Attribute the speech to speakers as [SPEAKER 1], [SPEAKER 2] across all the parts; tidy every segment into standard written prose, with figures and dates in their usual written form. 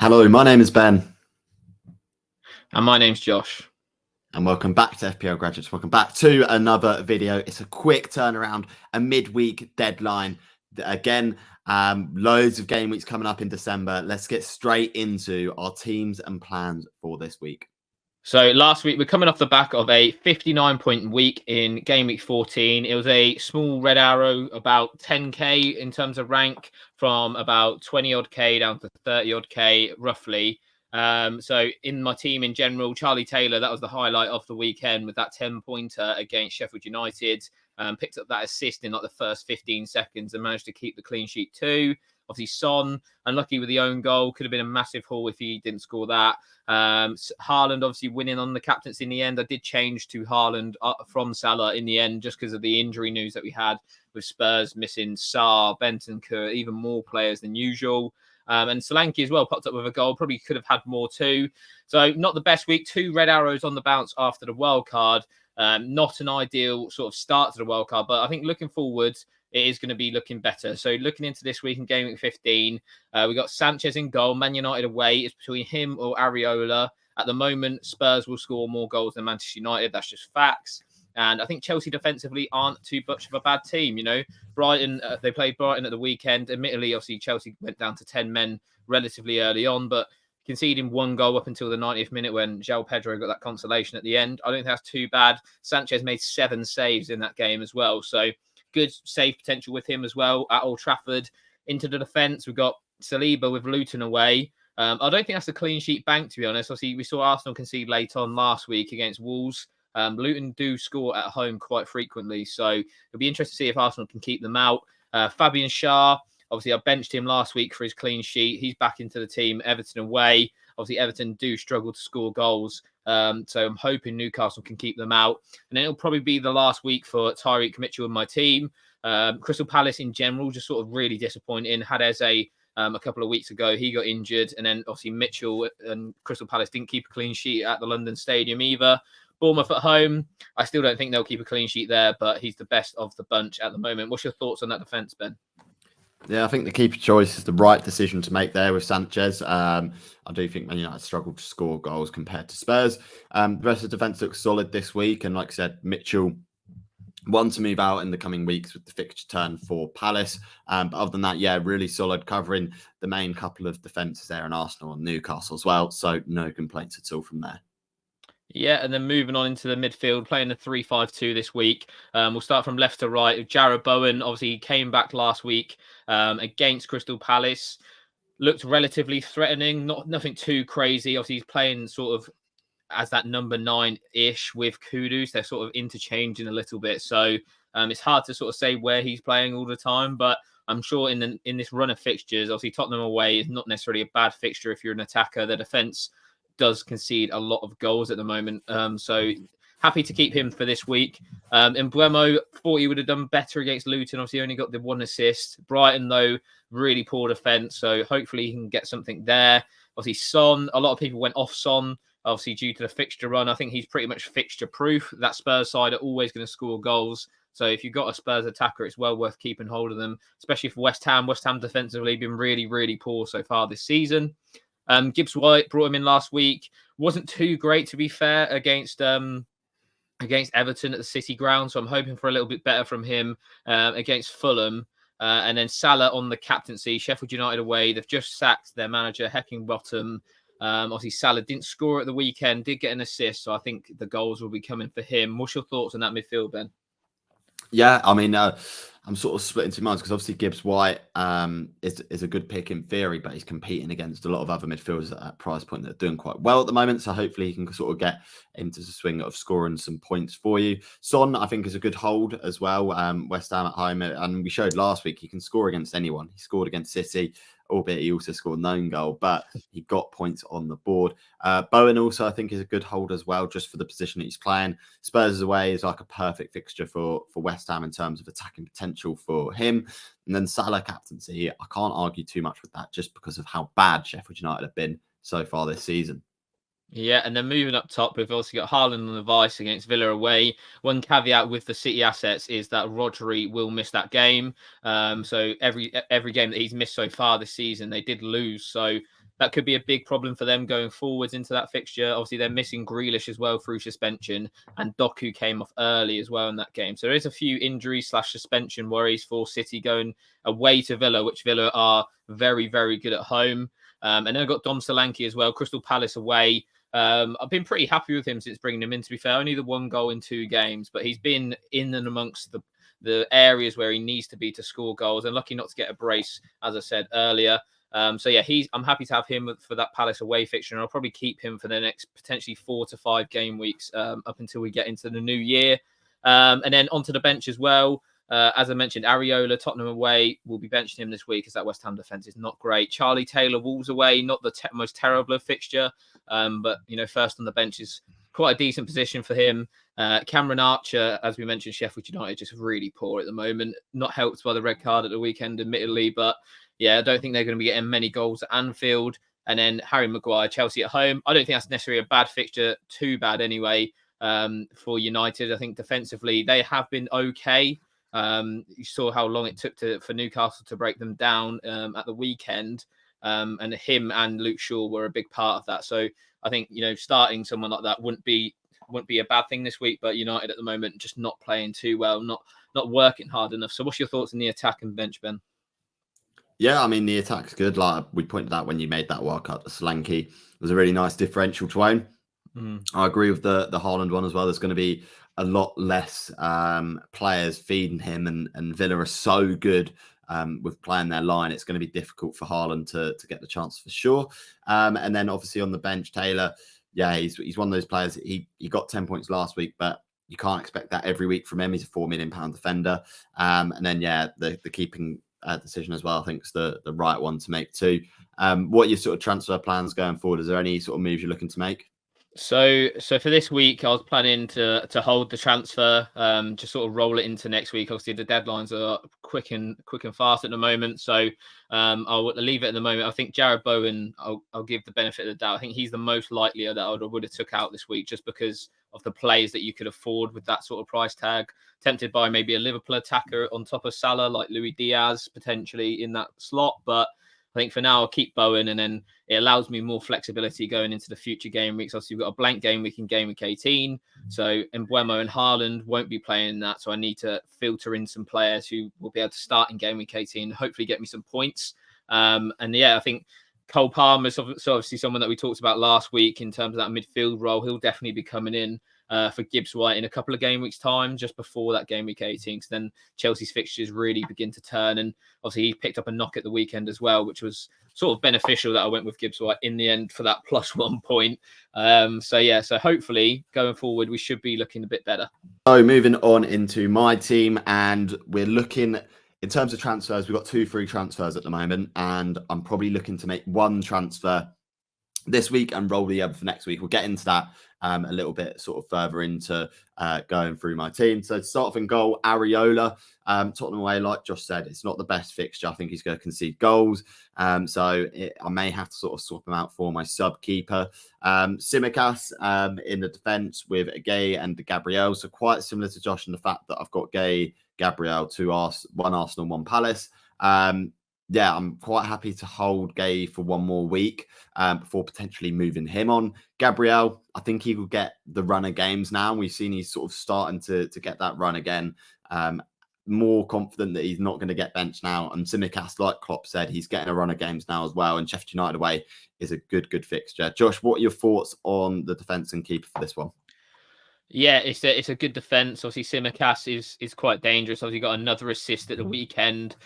[SPEAKER 1] Hello, my name is Ben.
[SPEAKER 2] And my name's Josh.
[SPEAKER 1] And welcome back to FPL Graduates. Welcome back to another video. It's a quick turnaround, a midweek deadline. Again, loads of game weeks coming up in December. Let's get straight into our teams and plans for this week.
[SPEAKER 2] So last week, we're coming off the back of a 59-point week in game week 14. It was a small red arrow, about 10k in terms of rank, from about 20 odd k down to 30 odd k roughly. So in my team in general, Charlie Taylor, that was the highlight of the weekend with that 10-pointer against Sheffield United. Picked up that assist in like the first 15 seconds and managed to keep the clean sheet too. Obviously, Son, unlucky with the own goal, could have been a massive haul if he didn't score that. Haaland obviously winning on the captaincy in the end. I did change to Haaland from Salah in the end just because of the injury news that we had with Spurs missing Sarr, Bentancur, even more players than usual. And Solanke as well popped up with a goal. Probably could have had more too. So not the best week. 2 red arrows on the bounce after the wild card. Not an ideal sort of start to the wild card, but I think looking forward, it is going to be looking better. So looking into this week in game week 15, we got Sanchez in goal. Man United away. It's between him or Areola. At the moment, Spurs will score more goals than Manchester United. That's just facts. And I think Chelsea defensively aren't too much of a bad team. You know, Brighton, they played Brighton at the weekend. Admittedly, obviously, Chelsea went down to 10 men relatively early on, but conceding 1 goal up until the 90th minute when João Pedro got that consolation at the end. I don't think that's too bad. Sanchez made 7 saves in that game as well. So good save potential with him as well at Old Trafford. Into the defence, we've got Saliba with Luton away. I don't think that's a clean sheet bank, to be honest. Obviously, we saw Arsenal concede late on last week against Wolves. Luton do score at home quite frequently, so it'll be interesting to see if Arsenal can keep them out. Fabian Schär, obviously, I benched him last week for his clean sheet. He's back into the team. Everton away. Obviously, Everton do struggle to score goals, so I'm hoping Newcastle can keep them out. And then it'll probably be the last week for Tyreek Mitchell and my team. Crystal Palace in general, just sort of really disappointing. Had Eze a couple of weeks ago, he got injured, and then obviously Mitchell and Crystal Palace didn't keep a clean sheet at the London Stadium either. Bournemouth at home, I still don't think they'll keep a clean sheet there, but he's the best of the bunch at the moment. What's your thoughts on that defence, Ben?
[SPEAKER 1] Yeah, I think the keeper choice is the right decision to make there with Sanchez. I do think Man United struggled to score goals compared to Spurs. The rest of the defence looks solid this week. And like I said, Mitchell, one to move out in the coming weeks with the fixture turn for Palace. But other than that, yeah, really solid, covering the main couple of defences there in Arsenal and Newcastle as well. So no complaints at all from there.
[SPEAKER 2] Yeah, and then moving on into the midfield, playing the 3-5-2 this week. We'll start from left to right. Jarrod Bowen, obviously, he came back last week against Crystal Palace. Looked relatively threatening, nothing too crazy. Obviously, he's playing sort of as that number 9-ish with Kudus. They're sort of interchanging a little bit. So it's hard to sort of say where he's playing all the time, but I'm sure in this run of fixtures, obviously Tottenham away is not necessarily a bad fixture if you're an attacker. Their defence does concede a lot of goals at the moment. So happy to keep him for this week. And Mbeumo, thought he would have done better against Luton. Obviously, only got the 1 assist. Brighton, though, really poor defence. So hopefully he can get something there. Obviously, Son, a lot of people went off Son, obviously due to the fixture run. I think he's pretty much fixture proof. That Spurs side are always going to score goals. So if you've got a Spurs attacker, it's well worth keeping hold of them, especially for West Ham. West Ham defensively been really, really poor so far this season. Gibbs White, brought him in last week. Wasn't too great, to be fair, against Everton at the City ground. So I'm hoping for a little bit better from him against Fulham. And then Salah on the captaincy. Sheffield United away. They've just sacked their manager, Heckingbottom. Obviously, Salah didn't score at the weekend, did get an assist. So I think the goals will be coming for him. What's your thoughts on that midfield, Ben?
[SPEAKER 1] Yeah, I mean, I'm sort of split into minds because obviously Gibbs White is a good pick in theory, but he's competing against a lot of other midfielders at that price point that are doing quite well at the moment. So hopefully he can sort of get into the swing of scoring some points for you. Son, I think, is a good hold as well. West Ham at home, and we showed last week he can score against anyone. He scored against City, albeit he also scored an own goal, but he got points on the board. Bowen also, I think, is a good hold as well, just for the position that he's playing. Spurs away is like a perfect fixture for West Ham in terms of attacking potential for him. And then Salah captaincy, I can't argue too much with that just because of how bad Sheffield United have been so far this season.
[SPEAKER 2] Yeah, and then moving up top, we've also got Haaland on the vice against Villa away. One caveat with the City assets is that Rodri will miss that game. So every game that he's missed so far this season, they did lose. So that could be a big problem for them going forwards into that fixture. Obviously, they're missing Grealish as well through suspension, and Doku came off early as well in that game. So there is a few injuries / suspension worries for City going away to Villa, which Villa are very, very good at home. And then I've got Dom Solanke as well, Crystal Palace away. I've been pretty happy with him since bringing him in, to be fair. Only the 1 goal in 2 games, but he's been in and amongst the areas where he needs to be to score goals, and lucky not to get a brace, as I said earlier. So yeah, I'm happy to have him for that Palace away fixture, and I'll probably keep him for the next potentially 4 to 5 game weeks up until we get into the new year. And then onto the bench as well. As I mentioned, Areola, Tottenham away, will be benching him this week as that West Ham defence is not great. Charlie Taylor, Wolves away, not the most terrible of fixture, but first on the bench is quite a decent position for him. Cameron Archer, as we mentioned, Sheffield United just really poor at the moment, not helped by the red card at the weekend, admittedly, but yeah, I don't think they're going to be getting many goals at Anfield. And then Harry Maguire, Chelsea at home. I don't think that's necessarily a bad fixture, too bad anyway, for United. I think defensively they have been okay. You saw how long it took for Newcastle to break them down at the weekend, and him and Luke Shaw were a big part of that. So I think starting someone like that wouldn't be a bad thing this week. But United at the moment just not playing too well, not working hard enough. So what's your thoughts on the attack and bench, Ben?
[SPEAKER 1] Yeah, I mean, the attack's good. Like we pointed out when you made that World Cup, the Solanke was a really nice differential to own. I agree with the Haaland one as well. There's going to be a lot less players feeding him, and Villa are so good with playing their line. It's going to be difficult for Haaland to get the chance for sure. And then obviously on the bench, Taylor, yeah, he's one of those players. He got 10 points last week, but you can't expect that every week from him. He's a £4 million defender. And then, yeah, the keeping decision as well, I think is the right one to make too. What are your sort of transfer plans going forward? Is there any sort of moves you're looking to make?
[SPEAKER 2] So for this week, I was planning to hold the transfer, just sort of roll it into next week. Obviously, the deadlines are quick and fast at the moment, so I'll leave it at the moment. I think Jared Bowen, I'll give the benefit of the doubt. I think he's the most likely that I would have took out this week, just because of the plays that you could afford with that sort of price tag. Tempted by maybe a Liverpool attacker on top of Salah, like Luis Diaz, potentially in that slot, but I think for now I'll keep Bowen, and then it allows me more flexibility going into the future game weeks. Obviously, we've got a blank game week in game week 18, so Mbeumo and Haaland won't be playing that, so I need to filter in some players who will be able to start in game week 18, hopefully get me some points. And yeah, I think Cole Palmer is obviously someone that we talked about last week in terms of that midfield role. He'll definitely be coming in for Gibbs White in a couple of game weeks' time, just before that game week 18. So then Chelsea's fixtures really begin to turn. And obviously, he picked up a knock at the weekend as well, which was sort of beneficial that I went with Gibbs White in the end for that +1 point. So hopefully going forward, we should be looking a bit better.
[SPEAKER 1] So moving on into my team, and we're looking in terms of transfers. We've got 2 free transfers at the moment, and I'm probably looking to make 1 transfer this week and roll the other for next week. We'll get into that a little bit sort of further into going through my team. So to start off in goal, Areola, Tottenham away, like Josh said, it's not the best fixture. I think he's going to concede goals. I may have to sort of swap him out for my sub keeper. Tsimikas in the defence with Gay and Gabriel. So quite similar to Josh in the fact that I've got Gay, Gabriel, 1 Arsenal, 1 Palace. Yeah, I'm quite happy to hold Gay for 1 more week before potentially moving him on. Gabriel, I think he will get the run of games now. We've seen he's sort of starting to get that run again. More confident that he's not going to get benched now. And Tsimikas, like Klopp said, he's getting a run of games now as well. And Sheffield United away is a good fixture. Josh, what are your thoughts on the defence and keeper for this one?
[SPEAKER 2] Yeah, it's a good defense. Obviously, Tsimikas is quite dangerous. Obviously, got another assist at the weekend,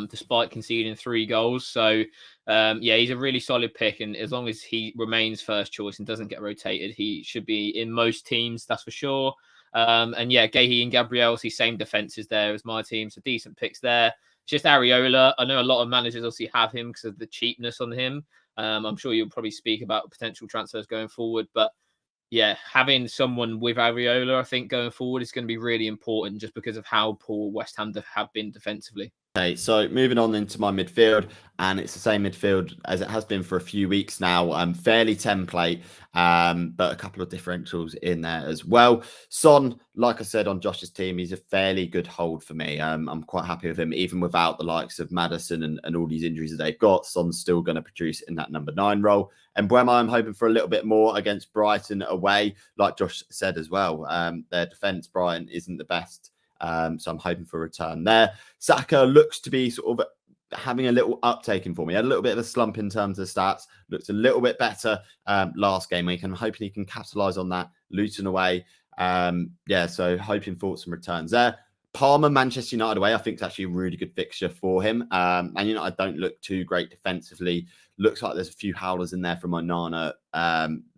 [SPEAKER 2] despite conceding 3 goals. So, yeah, he's a really solid pick. And as long as he remains first choice and doesn't get rotated, he should be in most teams, that's for sure. And yeah, Gahey and Gabriel, see, same defenses there as my team. So decent picks there. Just Areola. I know a lot of managers obviously have him because of the cheapness on him. I'm sure you'll probably speak about potential transfers going forward, but yeah, having someone with Areola, I think, going forward is going to be really important just because of how poor West Ham have been defensively.
[SPEAKER 1] Okay, so moving on into my midfield, and it's the same midfield as it has been for a few weeks now. Fairly template, but a couple of differentials in there as well. Son, like I said on Josh's team, he's a fairly good hold for me. I'm quite happy with him, even without the likes of Maddison and all these injuries that they've got. Son's still going to produce in that number 9 role. And Buemo, I'm hoping for a little bit more against Brighton away, like Josh said as well. Their defence, Brighton, isn't the best. So I'm hoping for a return there. Saka looks to be sort of having a little uptake in form. He had a little bit of a slump in terms of stats. Looked a little bit better last game week. I'm hoping he can capitalise on that. Luton away. So hoping for some returns there. Palmer, Manchester United away, I think it's actually a really good fixture for him. And United don't look too great defensively. Looks like there's a few howlers in there from Onana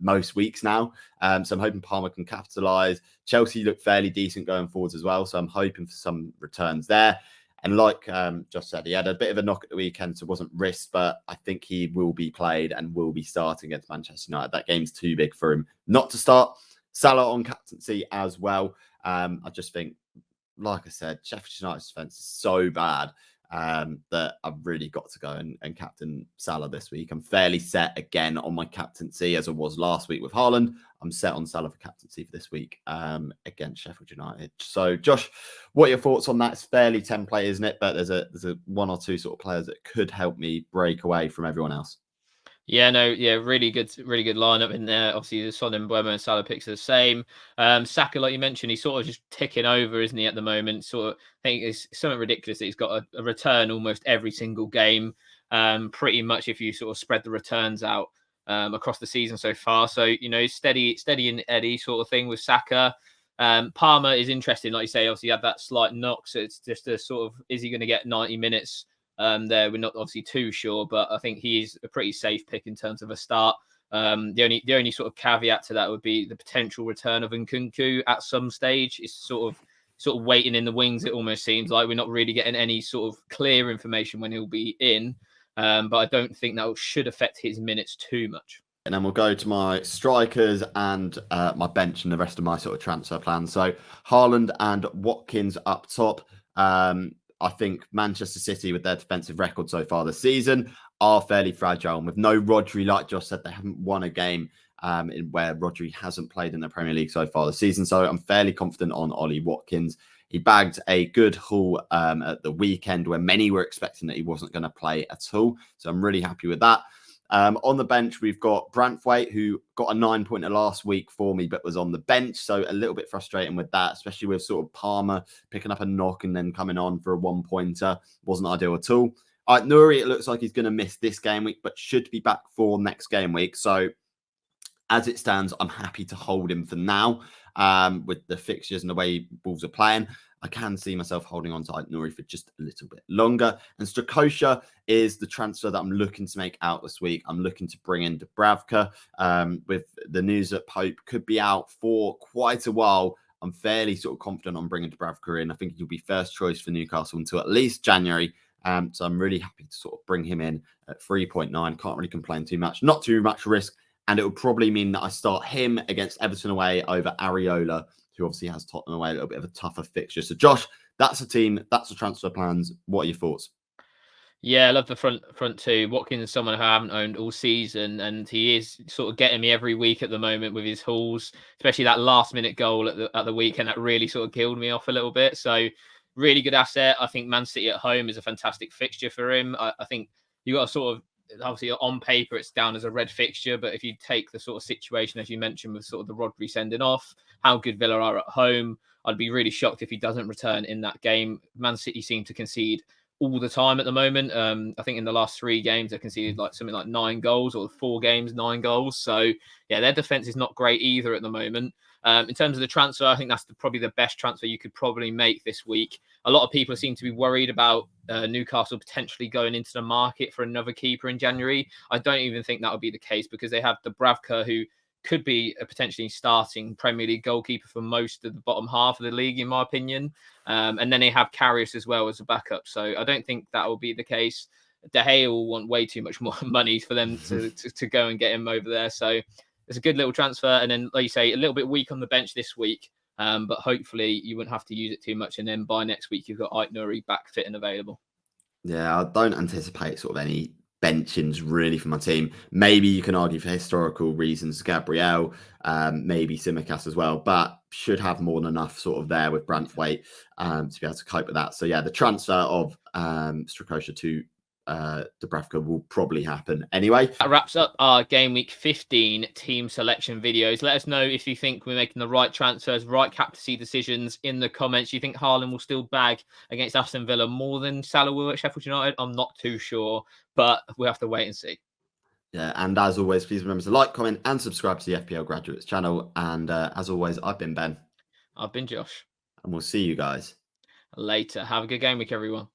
[SPEAKER 1] most weeks now. So I'm hoping Palmer can capitalise. Chelsea look fairly decent going forwards as well. So I'm hoping for some returns there. And like Josh said, he had a bit of a knock at the weekend, so it wasn't risked, but I think he will be played and will be starting against Manchester United. That game's too big for him not to start. Salah on captaincy as well. I just think, like I said, Sheffield United's defence is so bad that I've really got to go and captain Salah this week. I'm fairly set again on my captaincy as I was last week with Haaland. I'm set on Salah for captaincy for this week against Sheffield United. So, Josh, what are your thoughts on that? It's fairly template, isn't it? But there's a one or two sort of players that could help me break away from everyone else.
[SPEAKER 2] Yeah, no, yeah, really good lineup in there. Obviously, the Son and Buemo and Salah picks are the same. Saka, like you mentioned, he's sort of just ticking over, isn't he, at the moment? Sort of, I think it's something ridiculous that he's got a return almost every single game. Pretty much, if you sort of spread the returns out across the season so far. So steady and Eddie sort of thing with Saka. Palmer is interesting, like you say. Obviously, he had that slight knock, so it's just a sort of, is he going to get 90 minutes? There we're not obviously too sure, but I think he is a pretty safe pick in terms of a start. The only sort of caveat to that would be the potential return of Nkunku at some stage. It's sort of waiting in the wings. It almost seems like we're not really getting any sort of clear information when he'll be in, but I don't think that should affect his minutes too much.
[SPEAKER 1] And then we'll go to my strikers and my bench and the rest of my sort of transfer plan. So Haaland and Watkins up top. I think Manchester City, with their defensive record so far this season, are fairly fragile. And with no Rodri, like Josh said, they haven't won a game where Rodri hasn't played in the Premier League so far this season. So I'm fairly confident on Ollie Watkins. He bagged a good haul at the weekend where many were expecting that he wasn't going to play at all. So I'm really happy with that. On the bench, we've got Branthwaite, who got a 9-pointer last week for me, but was on the bench. So a little bit frustrating with that, especially with sort of Palmer picking up a knock and then coming on for a 1-pointer. Wasn't ideal at all. Nuri, it looks like he's going to miss this game week, but should be back for next game week. So as it stands, I'm happy to hold him for now with the fixtures and the way Wolves are playing. I can see myself holding on to Nuri for just a little bit longer. And Strakosha is the transfer that I'm looking to make out this week. I'm looking to bring in Dubravka with the news that Pope could be out for quite a while. I'm fairly sort of confident on bringing Dubravka in. I think he'll be first choice for Newcastle until at least January. So I'm really happy to sort of bring him in at 3.9. Can't really complain too much. Not too much risk. And it would probably mean that I start him against Everton away over Areola, who obviously has Tottenham away, a little bit of a tougher fixture. So, Josh, that's a team. That's the transfer plans. What are your thoughts?
[SPEAKER 2] Yeah, I love the front two. Watkins is someone who I haven't owned all season, and he is sort of getting me every week at the moment with his hauls, especially that last minute goal at the weekend that really sort of killed me off a little bit. So, really good asset. I think Man City at home is a fantastic fixture for him. I think you got to sort of, obviously on paper it's down as a red fixture, but if you take the sort of situation as you mentioned with sort of the Rodri sending off, how good Villa are at home, I'd be really shocked if he doesn't return in that game. Man City seem to concede all the time at the moment. I think in the last 3 games they conceded like something like 9 goals, or 4 games 9 goals. So yeah, their defense is not great either at the moment. In terms of the transfer, I think that's probably the best transfer you could probably make this week. A lot of people seem to be worried about Newcastle potentially going into the market for another keeper in January. I don't even think that would be the case, because they have Dubravka, who could be a potentially starting Premier League goalkeeper for most of the bottom half of the league, in my opinion. And then they have Karius as well as a backup. So I don't think that will be the case. De Gea will want way too much more money for them to go and get him over there. So it's a good little transfer. And then, like you say, a little bit weak on the bench this week. But hopefully you wouldn't have to use it too much. And then by next week, you've got Ait Nuri back fit and available.
[SPEAKER 1] Yeah, I don't anticipate sort of any benchings really for my team. Maybe you can argue for historical reasons, Gabriel, maybe Simicast as well, but should have more than enough sort of there with Branthwaite to be able to cope with that. So yeah, the transfer of Strakosha to Dubravka will probably happen anyway.
[SPEAKER 2] That wraps up our game week 15 team selection videos. Let us know if you think we're making the right transfers, right captaincy decisions in the comments. Do you think Haaland will still bag against Aston Villa more than Salah will at Sheffield United? I'm not too sure, but we'll have to wait and see.
[SPEAKER 1] Yeah, and as always, please remember to like, comment, and subscribe to the FPL Graduates channel. And as always, I've been Ben.
[SPEAKER 2] I've been Josh.
[SPEAKER 1] And we'll see you guys
[SPEAKER 2] Later. Have a good game week, everyone.